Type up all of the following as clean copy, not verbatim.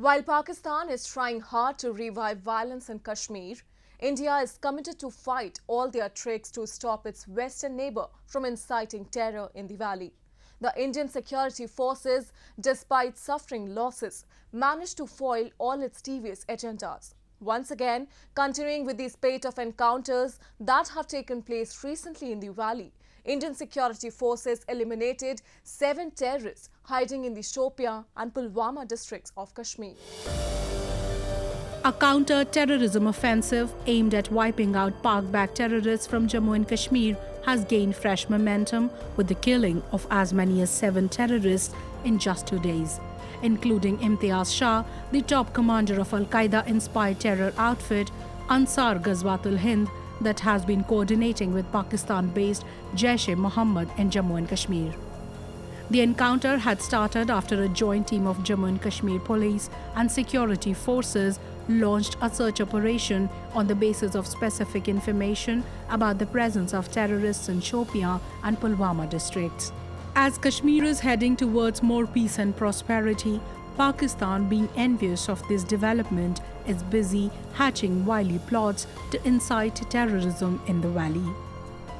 While Pakistan is trying hard to revive violence in Kashmir, India is committed to fight all their tricks to stop its western neighbor from inciting terror in the valley. The Indian security forces, despite suffering losses, managed to foil all its devious agendas. Once again, continuing with the spate of encounters that have taken place recently in the valley, Indian security forces eliminated 7 terrorists hiding in the Shopian and Pulwama districts of Kashmir. A counter-terrorism offensive aimed at wiping out Pak-backed terrorists from Jammu and Kashmir has gained fresh momentum with the killing of as many as 7 terrorists in just 2 days, including Imtiaz Shah, the top commander of Al-Qaeda-inspired terror outfit Ansar Ghazwat-ul-Hind that has been coordinating with Pakistan-based Jaish-e-Mohammed in Jammu and Kashmir. The encounter had started after a joint team of Jammu and Kashmir police and security forces launched a search operation on the basis of specific information about the presence of terrorists in Shopian and Pulwama districts. As Kashmir is heading towards more peace and prosperity, Pakistan, being envious of this development, is busy hatching wily plots to incite terrorism in the valley.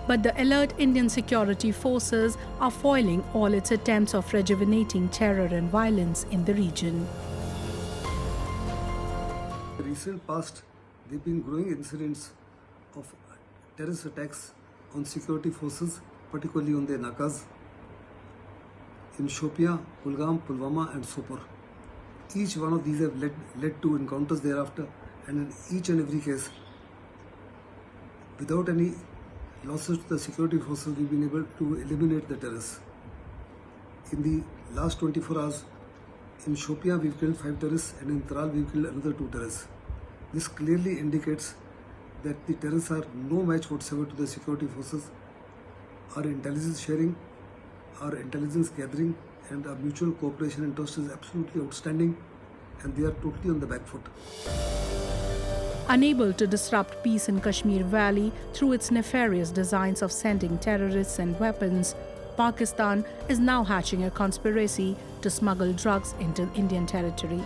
But the alert Indian security forces are foiling all its attempts of rejuvenating terror and violence in the region. In the recent past, there have been growing incidents of terrorist attacks on security forces, particularly on their nakas, in Shopian, Kulgam, Pulwama and Sopur. Each one of these have led to encounters thereafter, and in each and every case, without any losses to the security forces, we've been able to eliminate the terrorists. In the last 24 hours, in Shopian we've killed 5 terrorists, and in Tral we've killed another 2 terrorists. This clearly indicates that the terrorists are no match whatsoever to the security forces. Our intelligence sharing, our intelligence gathering and our mutual cooperation and trust is absolutely outstanding, and they are totally on the back foot. Unable to disrupt peace in Kashmir Valley through its nefarious designs of sending terrorists and weapons, Pakistan is now hatching a conspiracy to smuggle drugs into Indian territory.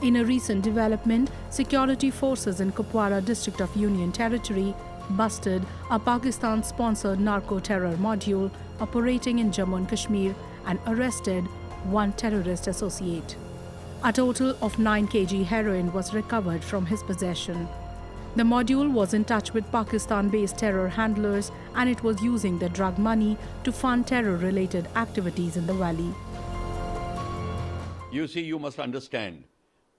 In a recent development, security forces in Kupwara district of Union Territory busted a Pakistan-sponsored narco-terror module operating in Jammu and Kashmir and arrested 1 terrorist associate. A total of 9 kg heroin was recovered from his possession. The module was in touch with Pakistan-based terror handlers, and it was using the drug money to fund terror-related activities in the valley. You see, you must understand,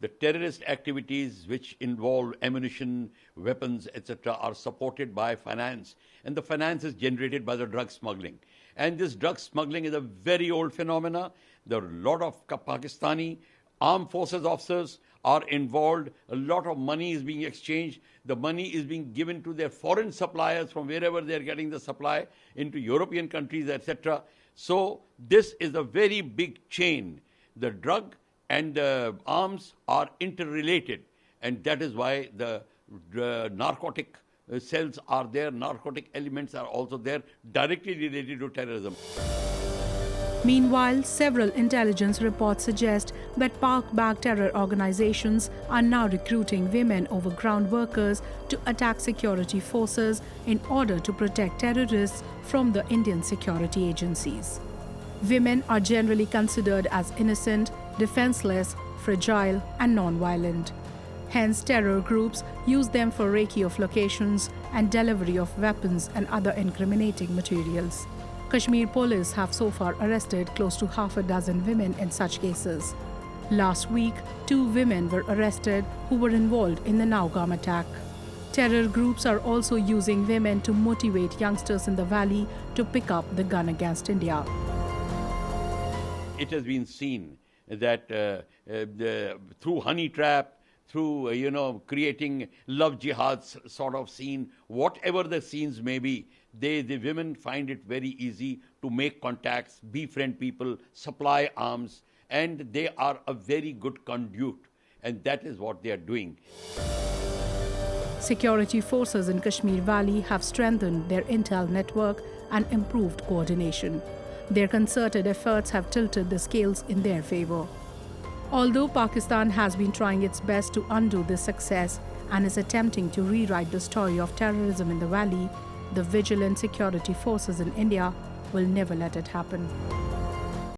the terrorist activities which involve ammunition, weapons, etc. are supported by finance, and the finance is generated by the drug smuggling. And this drug smuggling is a very old phenomena. There are a lot of Pakistani armed forces officers are involved. A lot of money is being exchanged. The money is being given to their foreign suppliers from wherever they are getting the supply into European countries, etc. So this is a very big chain. The drug and the arms are interrelated, and that is why the narcotic cells are there, narcotic elements are also there, directly related to terrorism. Meanwhile, several intelligence reports suggest that Pak-backed terror organizations are now recruiting women over ground workers to attack security forces in order to protect terrorists from the Indian security agencies. Women are generally considered as innocent, defenseless, fragile, and non-violent. Hence, terror groups use them for recce of locations and delivery of weapons and other incriminating materials. Kashmir police have so far arrested close to half a dozen women in such cases. Last week, 2 women were arrested who were involved in the Naugam attack. Terror groups are also using women to motivate youngsters in the valley to pick up the gun against India. It has been seen that through honey trap, through creating love jihads sort of scene, whatever the scenes may be, the women find it very easy to make contacts, befriend people, supply arms, and they are a very good conduit, and that is what they are doing. Security forces in Kashmir Valley have strengthened their intel network and improved coordination. Their concerted efforts have tilted the scales in their favor. Although Pakistan has been trying its best to undo this success and is attempting to rewrite the story of terrorism in the valley, the vigilant security forces in India will never let it happen.